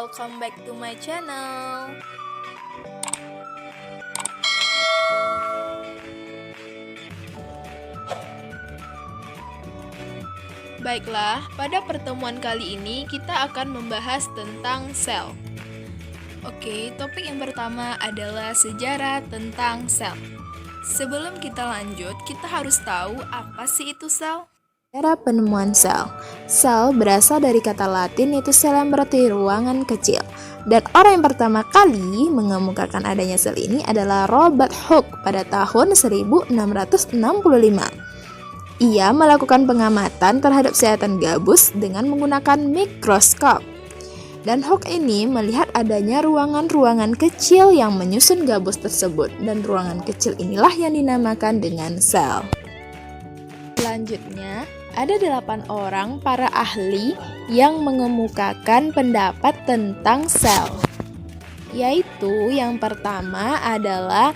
welcome back to my channel. Baiklah, pada pertemuan kali ini kita akan membahas tentang sel. Oke, topik yang pertama adalah sejarah tentang sel. Sebelum kita lanjut, kita harus tahu apa sih itu sel? Cara penemuan sel. Sel berasal dari kata Latin yaitu sel yang berarti ruangan kecil. Dan orang yang pertama kali mengemukakan adanya sel ini adalah Robert Hooke pada tahun 1665. Ia melakukan pengamatan terhadap sehatan gabus dengan menggunakan mikroskop. Dan Hooke ini melihat adanya ruangan-ruangan kecil yang menyusun gabus tersebut. Dan ruangan kecil inilah yang dinamakan dengan sel. Selanjutnya, ada 8 orang para ahli yang mengemukakan pendapat tentang sel. Yaitu yang pertama adalah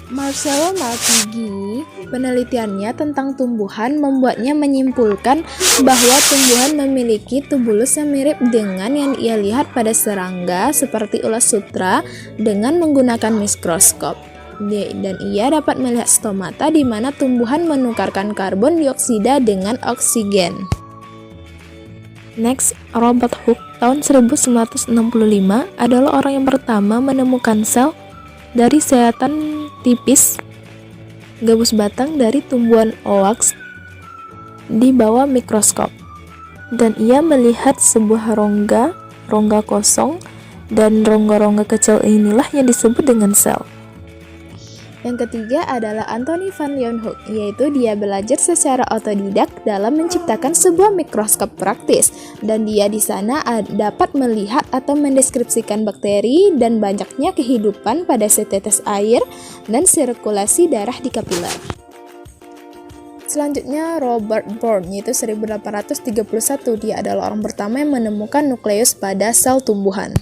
Marcello Malpighi. Penelitiannya tentang tumbuhan membuatnya menyimpulkan bahwa tumbuhan memiliki tubulus yang mirip dengan yang ia lihat pada serangga seperti ulas sutra dengan menggunakan mikroskop. Dan ia dapat melihat stomata di mana tumbuhan menukarkan karbon dioksida dengan oksigen. Next, Robert Hooke tahun 1965 adalah orang yang pertama menemukan sel dari sehatan tipis gabus batang dari tumbuhan oaks di bawah mikroskop. Dan ia melihat sebuah rongga kosong, dan rongga-rongga kecil inilah yang disebut dengan sel. Yang ketiga adalah Antony van Leeuwenhoek, yaitu dia belajar secara otodidak dalam menciptakan sebuah mikroskop praktis, dan dia di sana dapat melihat atau mendeskripsikan bakteri dan banyaknya kehidupan pada setetes air dan sirkulasi darah di kapiler. Selanjutnya Robert Bourne, yaitu 1831. Dia adalah orang pertama yang menemukan nukleus pada sel tumbuhan.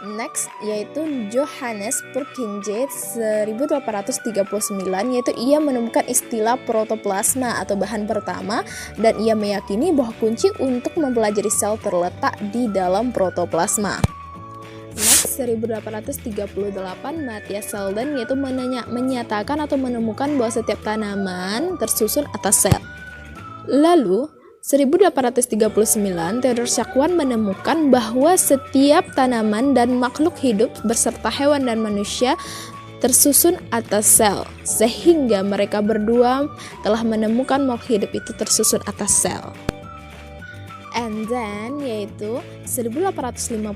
Next, yaitu Johannes Purkinje 1839, yaitu ia menemukan istilah protoplasma atau bahan pertama, dan ia meyakini bahwa kunci untuk mempelajari sel terletak di dalam protoplasma. Next, 1838, Matthias Selden, yaitu menyatakan atau menemukan bahwa setiap tanaman tersusun atas sel. Lalu 1839, Theodor Schwann menemukan bahwa setiap tanaman dan makhluk hidup beserta hewan dan manusia tersusun atas sel, sehingga mereka berdua telah menemukan makhluk hidup itu tersusun atas sel. And then, yaitu 1855,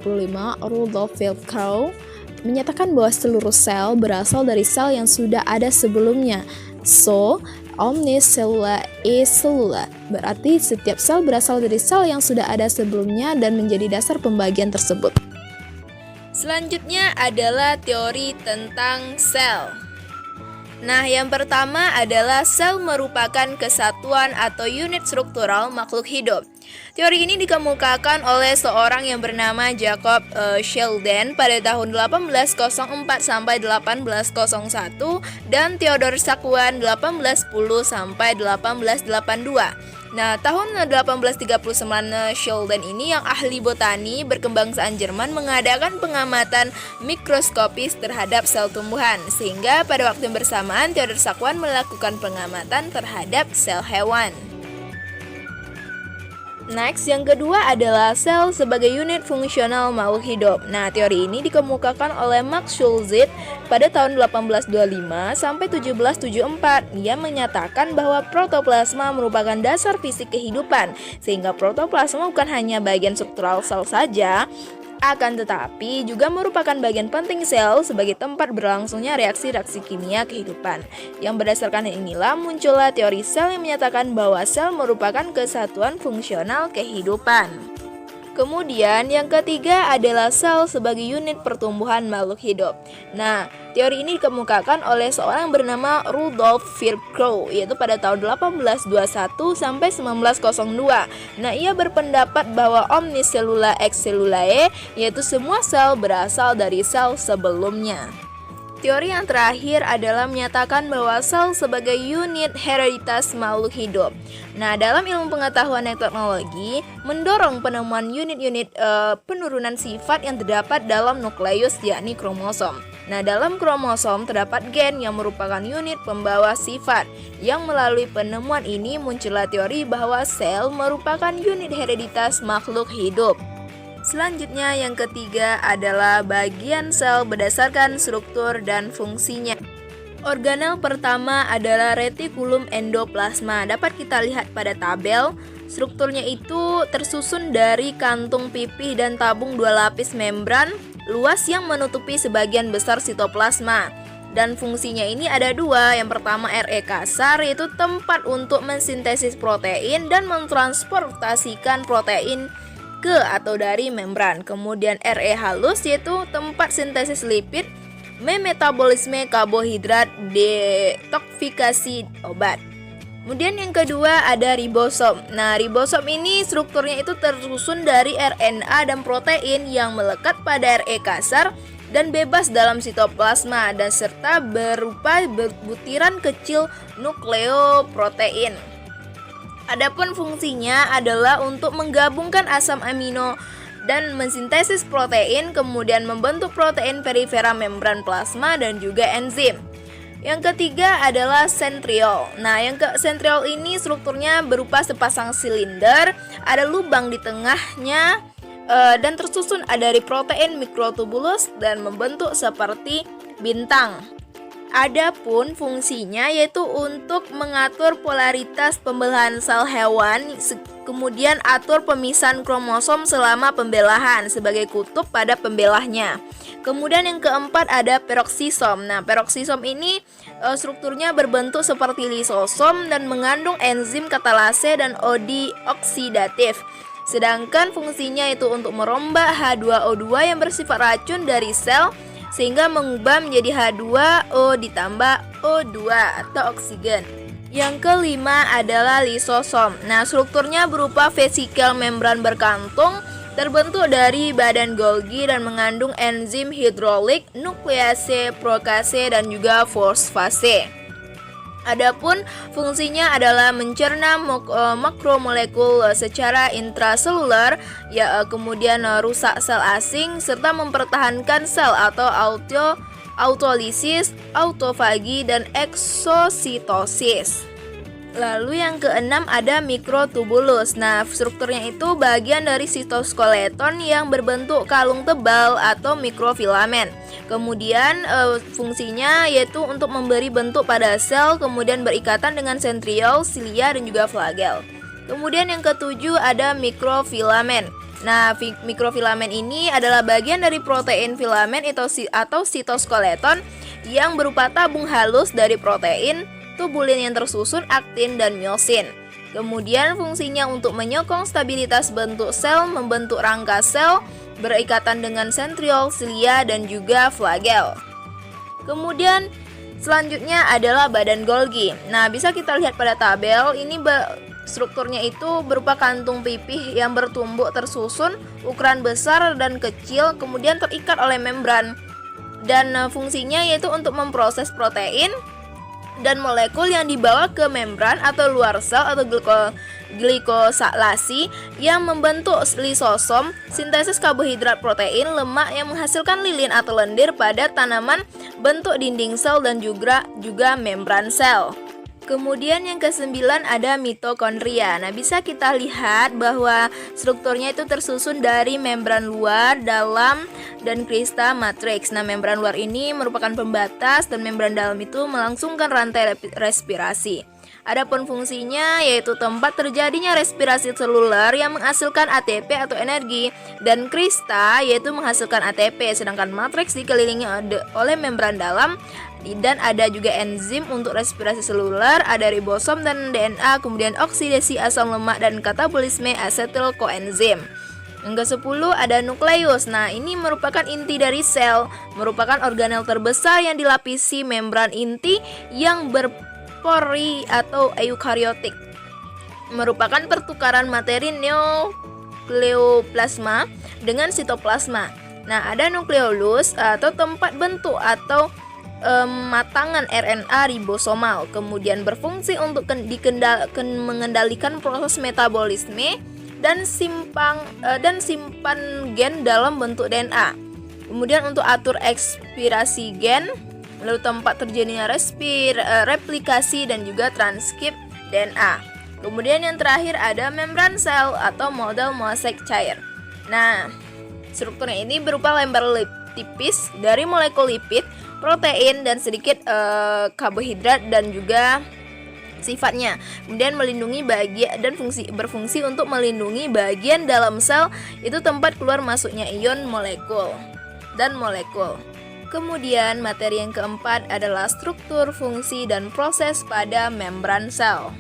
Rudolf Virchow menyatakan bahwa seluruh sel berasal dari sel yang sudah ada sebelumnya. So, omnis cellula e cellula, berarti setiap sel berasal dari sel yang sudah ada sebelumnya dan menjadi dasar pembagian tersebut. Selanjutnya adalah teori tentang sel. Nah, yang pertama adalah sel merupakan kesatuan atau unit struktural makhluk hidup. Teori ini dikemukakan oleh seorang yang bernama Jacob Sheldon pada tahun 1804 sampai 1801 dan Theodor Schwann 1810 sampai 1882. Nah, tahun 1839 Sheldon ini yang ahli botani berkebangsaan Jerman mengadakan pengamatan mikroskopis terhadap sel tumbuhan, sehingga pada waktu yang bersamaan Theodor Schwann melakukan pengamatan terhadap sel hewan. Next, yang kedua adalah sel sebagai unit fungsional makhluk hidup. Nah, teori ini dikemukakan oleh Max Schulze pada tahun 1825 sampai 1774. Ia menyatakan bahwa protoplasma merupakan dasar fisik kehidupan, sehingga protoplasma bukan hanya bagian struktural sel saja, akan tetapi juga merupakan bagian penting sel sebagai tempat berlangsungnya reaksi-reaksi kimia kehidupan. Yang berdasarkan inilah muncullah teori sel yang menyatakan bahwa sel merupakan kesatuan fungsional kehidupan. Kemudian yang ketiga adalah sel sebagai unit pertumbuhan makhluk hidup. Nah, teori ini dikemukakan oleh seorang bernama Rudolf Virchow, yaitu pada tahun 1821 sampai 1902. Nah, ia berpendapat bahwa omnis cellula ex cellulae, yaitu semua sel berasal dari sel sebelumnya. Teori yang terakhir adalah menyatakan bahwa sel sebagai unit hereditas makhluk hidup. Nah, dalam ilmu pengetahuan dan teknologi, mendorong penemuan unit-unit penurunan sifat yang terdapat dalam nukleus, yakni kromosom. Nah, dalam kromosom terdapat gen yang merupakan unit pembawa sifat. Yang melalui penemuan ini muncullah teori bahwa sel merupakan unit hereditas makhluk hidup. Selanjutnya yang ketiga adalah bagian sel berdasarkan struktur dan fungsinya. Organel pertama adalah retikulum endoplasma. Dapat kita lihat pada tabel, strukturnya itu tersusun dari kantung pipih dan tabung dua lapis membran luas yang menutupi sebagian besar sitoplasma. Dan fungsinya ini ada dua. Yang pertama RE kasar, yaitu tempat untuk mensintesis protein dan mentransportasikan protein ke atau dari membran. Kemudian RE halus, yaitu tempat sintesis lipid, memetabolisme karbohidrat, detoksifikasi obat. Kemudian yang kedua ada ribosom. Nah, ribosom ini strukturnya itu tersusun dari RNA dan protein yang melekat pada RE kasar dan bebas dalam sitoplasma dan serta berupa butiran kecil nukleoprotein. Adapun fungsinya adalah untuk menggabungkan asam amino dan mensintesis protein, kemudian membentuk protein perifera membran plasma dan juga enzim. Yang ketiga adalah sentriol. Nah, sentriol ini strukturnya berupa sepasang silinder, ada lubang di tengahnya dan tersusun dari protein mikrotubulus dan membentuk seperti bintang. Adapun fungsinya yaitu untuk mengatur polaritas pembelahan sel hewan, kemudian atur pemisahan kromosom selama pembelahan sebagai kutub pada pembelahnya. Kemudian yang keempat ada peroksisom. Nah, peroksisom ini strukturnya berbentuk seperti lisosom dan mengandung enzim katalase dan oksidatif. Sedangkan fungsinya itu untuk merombak H2O2 yang bersifat racun dari sel sehingga mengubah menjadi H2O ditambah O2 atau oksigen. Yang kelima adalah lisosom. Nah, strukturnya berupa vesikel membran berkantung, terbentuk dari badan Golgi dan mengandung enzim hidrolik, nuklease, prokase, dan juga fosfase. Adapun fungsinya adalah mencerna makromolekul secara intraseluler, kemudian rusak sel asing serta mempertahankan sel atau autolisis, autofagi, dan eksositosis. Lalu yang keenam ada mikrotubulus. Nah, strukturnya itu bagian dari sitoskeleton yang berbentuk kalung tebal atau mikrofilamen. Kemudian fungsinya yaitu untuk memberi bentuk pada sel, kemudian berikatan dengan sentriol, silia, dan juga flagel. Kemudian yang ketujuh ada mikrofilamen. Nah, mikrofilamen ini adalah bagian dari protein filamen atau sitoskeleton yang berupa tabung halus dari protein, tubulin yang tersusun aktin dan miosin. Kemudian fungsinya untuk menyokong stabilitas bentuk sel, membentuk rangka sel, berikatan dengan sentriol, silia, dan juga flagel. Kemudian selanjutnya adalah badan Golgi. Nah, bisa kita lihat pada tabel ini strukturnya itu berupa kantung pipih yang bertumbuk tersusun, ukuran besar dan kecil, kemudian terikat oleh membran. Dan fungsinya yaitu untuk memproses protein dan molekul yang dibawa ke membran atau luar sel atau glikosylasi yang membentuk lisosom, sintesis karbohidrat protein, lemak yang menghasilkan lilin atau lendir pada tanaman, bentuk dinding sel dan juga membran sel. Kemudian yang kesembilan ada mitokondria. Nah, bisa kita lihat bahwa strukturnya itu tersusun dari membran luar, dalam, dan krista matriks. Nah, membran luar ini merupakan pembatas dan membran dalam itu melangsungkan rantai respirasi. Adapun fungsinya yaitu tempat terjadinya respirasi seluler yang menghasilkan ATP atau energi, dan krista yaitu menghasilkan ATP, sedangkan matriks dikelilingi oleh membran dalam dan ada juga enzim untuk respirasi seluler, ada ribosom dan DNA, kemudian oksidasi asam lemak dan katabolisme asetil koenzim. Yang ke-10 ada nukleus. Nah, ini merupakan inti dari sel, merupakan organel terbesar yang dilapisi membran inti yang berpori atau eukariotik. Merupakan pertukaran materi nukleoplasma dengan sitoplasma. Nah, ada nukleolus atau tempat bentuk atau matangan RNA ribosomal, kemudian berfungsi untuk mengendalikan proses metabolisme dan simpan gen dalam bentuk DNA. Kemudian untuk atur ekspirasi gen, lalu tempat terjadinya replikasi dan juga transkrip DNA. Kemudian yang terakhir ada membran sel atau model mosaik cair. Nah, strukturnya ini berupa lembar tipis dari molekul lipid, protein dan sedikit karbohidrat dan juga sifatnya. Kemudian melindungi bagian dan berfungsi untuk melindungi bagian dalam sel, itu tempat keluar masuknya ion molekul dan molekul. Kemudian materi yang keempat adalah struktur, fungsi dan proses pada membran sel.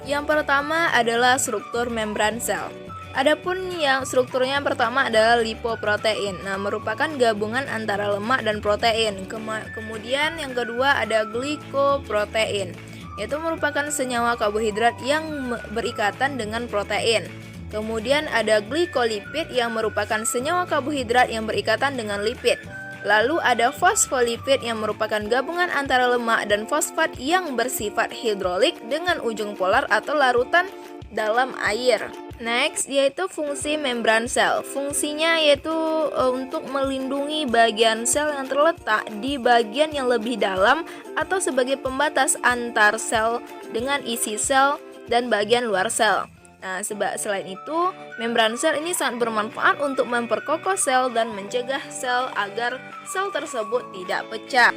Yang pertama adalah struktur membran sel. Adapun yang strukturnya pertama adalah lipoprotein. Nah, merupakan gabungan antara lemak dan protein. Kemudian yang kedua ada glikoprotein, yaitu merupakan senyawa karbohidrat yang berikatan dengan protein. Kemudian ada glikolipid yang merupakan senyawa karbohidrat yang berikatan dengan lipid. Lalu ada fosfolipid yang merupakan gabungan antara lemak dan fosfat yang bersifat hidrolik dengan ujung polar atau larutan dalam air. Next, yaitu fungsi membran sel. Fungsinya yaitu untuk melindungi bagian sel yang terletak di bagian yang lebih dalam atau sebagai pembatas antar sel dengan isi sel dan bagian luar sel. Nah, selain itu, membran sel ini sangat bermanfaat untuk memperkokoh sel dan mencegah sel agar sel tersebut tidak pecah.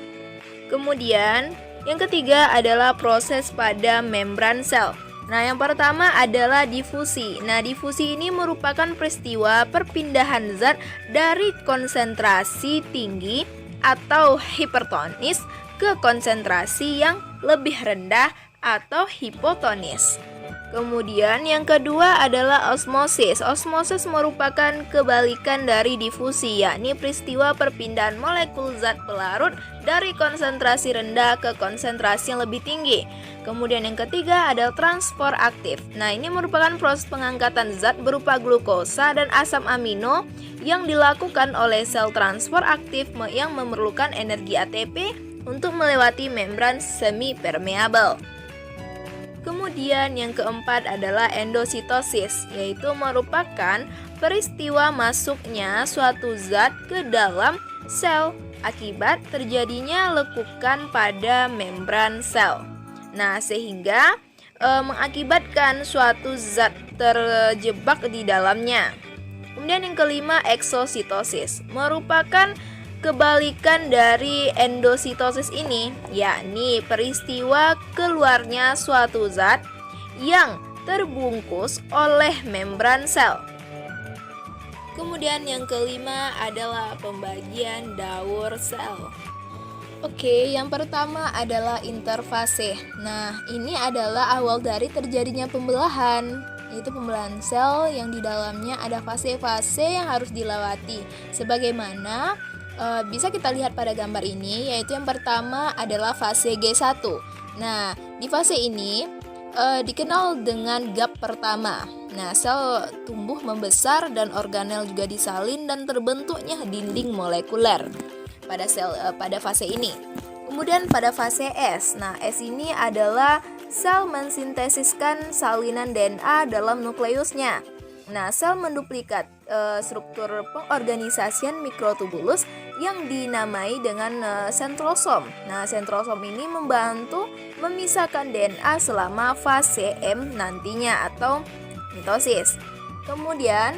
Kemudian, yang ketiga adalah proses pada membran sel. Nah, yang pertama adalah difusi. Nah, difusi ini merupakan peristiwa perpindahan zat dari konsentrasi tinggi atau hipertonis ke konsentrasi yang lebih rendah atau hipotonis. Kemudian yang kedua adalah osmosis. Osmosis merupakan kebalikan dari difusi, yakni peristiwa perpindahan molekul zat pelarut dari konsentrasi rendah ke konsentrasi yang lebih tinggi. Kemudian yang ketiga adalah transport aktif. Nah, ini merupakan proses pengangkatan zat berupa glukosa dan asam amino yang dilakukan oleh sel transport aktif yang memerlukan energi ATP untuk melewati membran semi permeabel. Kemudian yang keempat adalah endositosis, yaitu merupakan peristiwa masuknya suatu zat ke dalam sel akibat terjadinya lekukan pada membran sel. Nah, sehingga mengakibatkan suatu zat terjebak di dalamnya. Kemudian yang kelima, eksositosis, merupakan kebalikan dari endositosis ini, yakni peristiwa keluarnya suatu zat yang terbungkus oleh membran sel. Kemudian yang kelima adalah pembagian daur sel. Oke, yang pertama adalah interfase. Nah, ini adalah awal dari terjadinya pembelahan, yaitu pembelahan sel yang di dalamnya ada fase-fase yang harus dilewati. Sebagaimana bisa kita lihat pada gambar ini, yaitu yang pertama adalah fase G1. Nah, di fase ini dikenal dengan gap pertama. Nah, sel tumbuh membesar dan organel juga disalin dan terbentuknya dinding molekuler pada fase ini. Kemudian pada fase S. Nah, S ini adalah sel mensintesiskan salinan DNA dalam nukleusnya. Nah, sel menduplikat struktur pengorganisasian mikrotubulus yang dinamai dengan sentrosom. Nah, sentrosom ini membantu memisahkan DNA selama fase M nantinya atau mitosis. Kemudian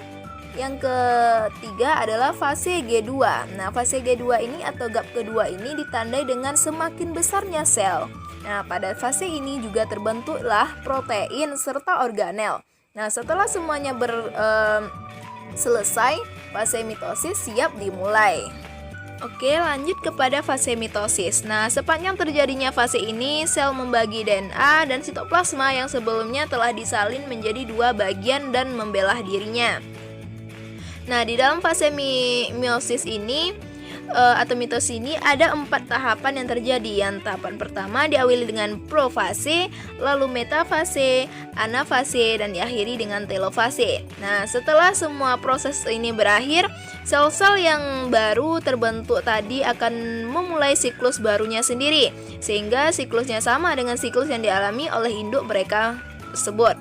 yang ketiga adalah fase G2. Nah, fase G2 ini atau gap kedua ini ditandai dengan semakin besarnya sel. Nah, pada fase ini juga terbentuklah protein serta organel. Nah, setelah semuanya selesai, fase mitosis siap dimulai. Oke, lanjut kepada fase mitosis. Nah, sepanjang terjadinya fase ini, sel membagi DNA dan sitoplasma yang sebelumnya telah disalin menjadi dua bagian dan membelah dirinya. Nah, di dalam fase meiosis ini atau mitosis ini ada 4 tahapan yang terjadi. Yang tahapan pertama diawali dengan profase, lalu metafase, anafase, dan diakhiri dengan telofase. Nah, setelah semua proses ini berakhir, sel-sel yang baru terbentuk tadi akan memulai siklus barunya sendiri, sehingga siklusnya sama dengan siklus yang dialami oleh induk mereka tersebut.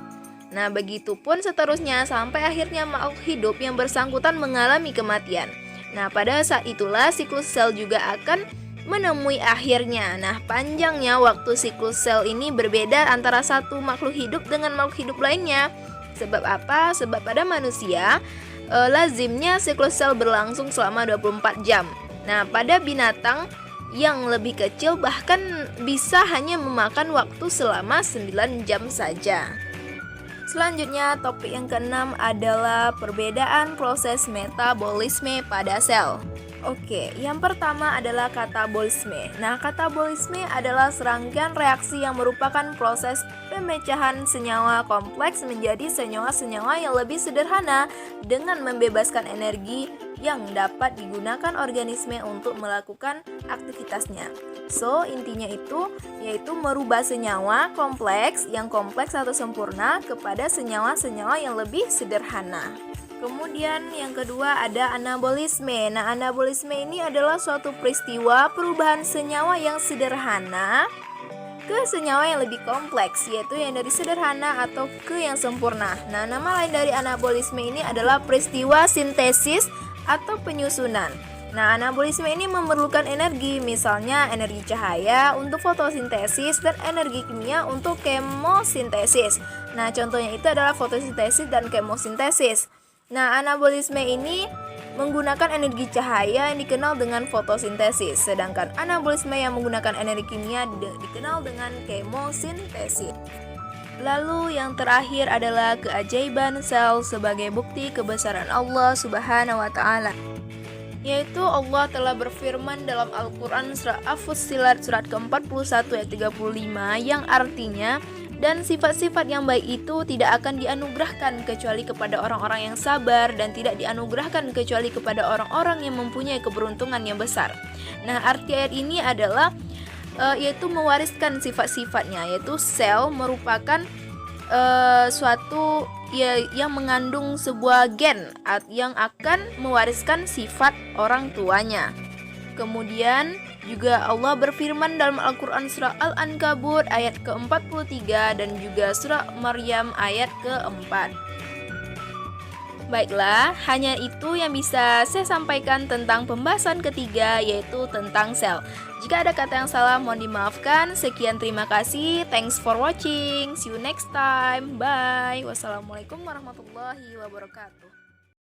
Nah, begitupun seterusnya sampai akhirnya makhluk hidup yang bersangkutan mengalami kematian. Nah, pada saat itulah siklus sel juga akan menemui akhirnya. Nah, panjangnya waktu siklus sel ini berbeda antara satu makhluk hidup dengan makhluk hidup lainnya. Sebab apa? Sebab pada manusia lazimnya siklus sel berlangsung selama 24 jam. Nah, pada binatang yang lebih kecil bahkan bisa hanya memakan waktu selama 9 jam saja. Selanjutnya, topik yang keenam adalah perbedaan proses metabolisme pada sel. Oke, yang pertama adalah katabolisme. Nah, katabolisme adalah serangkaian reaksi yang merupakan proses pemecahan senyawa kompleks menjadi senyawa-senyawa yang lebih sederhana dengan membebaskan energi yang dapat digunakan organisme untuk melakukan aktivitasnya. So, intinya itu yaitu merubah senyawa kompleks yang kompleks atau sempurna kepada senyawa-senyawa yang lebih sederhana. Kemudian yang kedua ada anabolisme. Nah, anabolisme ini adalah suatu peristiwa perubahan senyawa yang sederhana ke senyawa yang lebih kompleks, yaitu yang dari sederhana atau ke yang sempurna. Nah, nama lain dari anabolisme ini adalah peristiwa sintesis atau penyusunan. Nah, anabolisme ini memerlukan energi, misalnya energi cahaya untuk fotosintesis dan energi kimia untuk kemosintesis. Nah, contohnya itu adalah fotosintesis dan kemosintesis. Nah, anabolisme ini menggunakan energi cahaya yang dikenal dengan fotosintesis, sedangkan anabolisme yang menggunakan energi kimia dikenal dengan kemosintesis. Lalu yang terakhir adalah keajaiban sel sebagai bukti kebesaran Allah Subhanahu wa taala. Yaitu Allah telah berfirman dalam Al-Qur'an surah As-Fussilat surat ke-41 ayat 35 yang artinya, dan sifat-sifat yang baik itu tidak akan dianugerahkan kecuali kepada orang-orang yang sabar dan tidak dianugerahkan kecuali kepada orang-orang yang mempunyai keberuntungan yang besar. Nah, arti ayat ini adalah yaitu mewariskan sifat-sifatnya, yaitu sel merupakan suatu yang mengandung sebuah gen yang akan mewariskan sifat orang tuanya. Kemudian juga Allah berfirman dalam Al-Quran surah Al-Ankabut ayat ke-43 dan juga surah Maryam ayat ke-4. Baiklah, hanya itu yang bisa saya sampaikan tentang pembahasan ketiga, yaitu tentang sel. Jika ada kata yang salah mohon dimaafkan. Sekian, terima kasih. Thanks for watching. See you next time. Bye. Wassalamualaikum warahmatullahi wabarakatuh.